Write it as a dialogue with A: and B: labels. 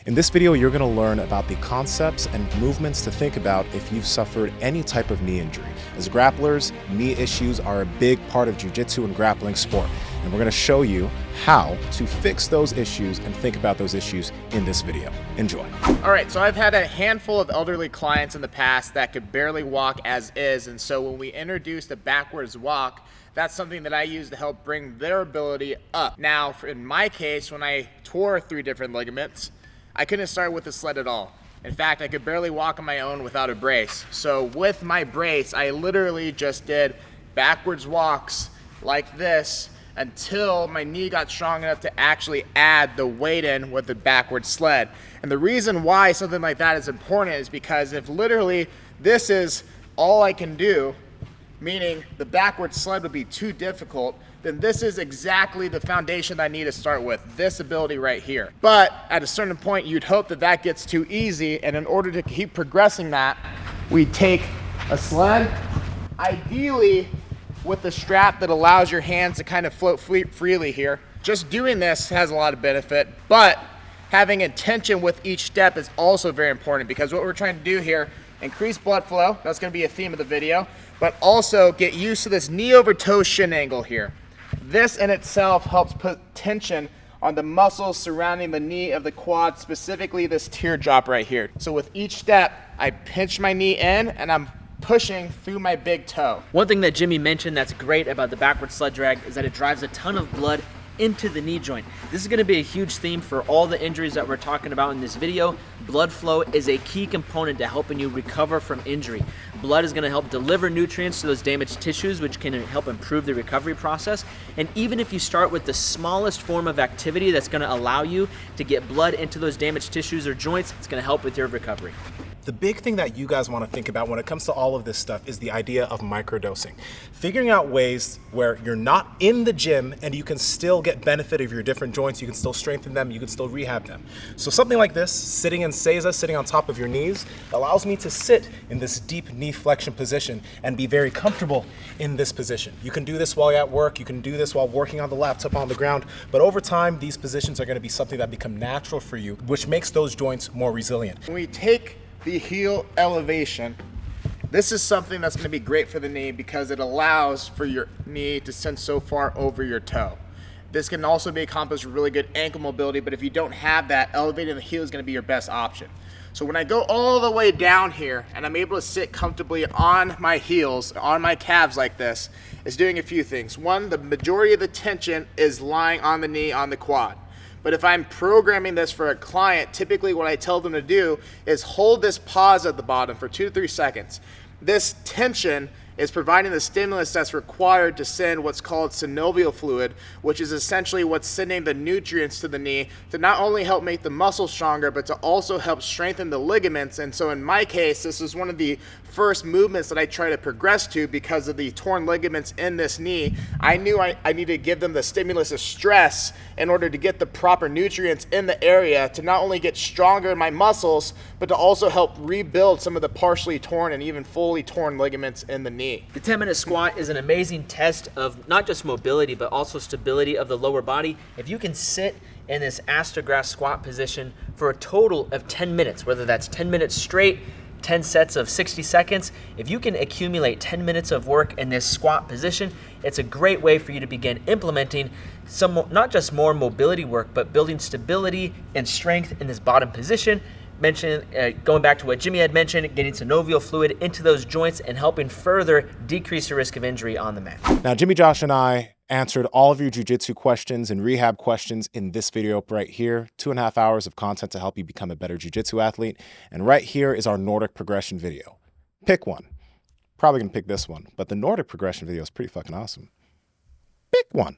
A: In this video, you're going to learn about the concepts and movements to think about if you've suffered any type of knee injury. As grapplers, knee issues are a big part of jiu-jitsu and grappling sport, and we're going to show you how to fix those issues and think about those issues in this video. Enjoy.
B: All right, so I've had a handful of elderly clients in the past that could barely walk as is, and so when we introduced a backwards walk, that's something that I use to help bring their ability up. Now, in my case, when I tore 3 different ligaments, I couldn't start with the sled at all. In fact, I could barely walk on my own without a brace. So with my brace, I literally just did backwards walks like this until my knee got strong enough to actually add the weight in with the backward sled. And the reason why something like that is important is because if literally this is all I can do, meaning the backward sled would be too difficult, then this is exactly the foundation that I need to start with, this ability right here. But at a certain point, you'd hope that that gets too easy, and in order to keep progressing that, we take a sled, ideally with the strap that allows your hands to kind of float freely here. Just doing this has a lot of benefit, but having intention with each step is also very important, because what we're trying to do here, increase blood flow, that's gonna be a theme of the video, but also get used to this knee over toe shin angle here. This in itself helps put tension on the muscles surrounding the knee of the quad, specifically this teardrop right here. So with each step, I pinch my knee in and I'm pushing through my big toe.
C: One thing that Jimmy mentioned that's great about the backward sled drag is that it drives a ton of blood into the knee joint. This is going to be a huge theme for all the injuries that we're talking about in this video. Blood flow is a key component to helping you recover from injury. Blood is going to help deliver nutrients to those damaged tissues, which can help improve the recovery process. And even if you start with the smallest form of activity that's going to allow you to get blood into those damaged tissues or joints, it's going to help with your recovery.
A: The big thing that you guys want to think about when it comes to all of this stuff is the idea of microdosing. Figuring out ways where you're not in the gym and you can still get benefit of your different joints, you can still strengthen them, you can still rehab them. So something like this, sitting in seiza, sitting on top of your knees, allows me to sit in this deep knee flexion position and be very comfortable in this position. You can do this while you're at work, you can do this while working on the laptop on the ground, but over time, these positions are going to be something that become natural for you, which makes those joints more resilient.
B: When we take the heel elevation, this is something that's going to be great for the knee because it allows for your knee to send so far over your toe. This can also be accomplished with really good ankle mobility, but if you don't have that, elevating the heel is going to be your best option. So when I go all the way down here and I'm able to sit comfortably on my heels, on my calves like this, it's doing a few things. One, the majority of the tension is lying on the knee, on the quad. But if I'm programming this for a client, typically what I tell them to do is hold this pause at the bottom for 2 to 3 seconds. This tension is providing the stimulus that's required to send what's called synovial fluid, which is essentially what's sending the nutrients to the knee to not only help make the muscle stronger, but to also help strengthen the ligaments. And so in my case, this is one of the first movements that I try to progress to because of the torn ligaments in this knee. I knew I needed to give them the stimulus of stress in order to get the proper nutrients in the area to not only get stronger in my muscles, but to also help rebuild some of the partially torn and even fully torn ligaments in the knee.
C: The 10-minute squat is an amazing test of not just mobility, but also stability of the lower body. If you can sit in this astrograph squat position for a total of 10 minutes, whether that's 10 minutes straight, 10 sets of 60 seconds, if you can accumulate 10 minutes of work in this squat position, it's a great way for you to begin implementing some, not just more mobility work, but building stability and strength in this bottom position. Going back to what Jimmy had mentioned, getting synovial fluid into those joints and helping further decrease the risk of injury on the mat.
A: Now, Jimmy, Josh, and I answered all of your jiu-jitsu questions and rehab questions in this video right here. 2.5 hours of content to help you become a better jiu-jitsu athlete. And right here is our Nordic progression video. Pick one. Probably gonna pick this one, but the Nordic progression video is pretty fucking awesome. Pick one.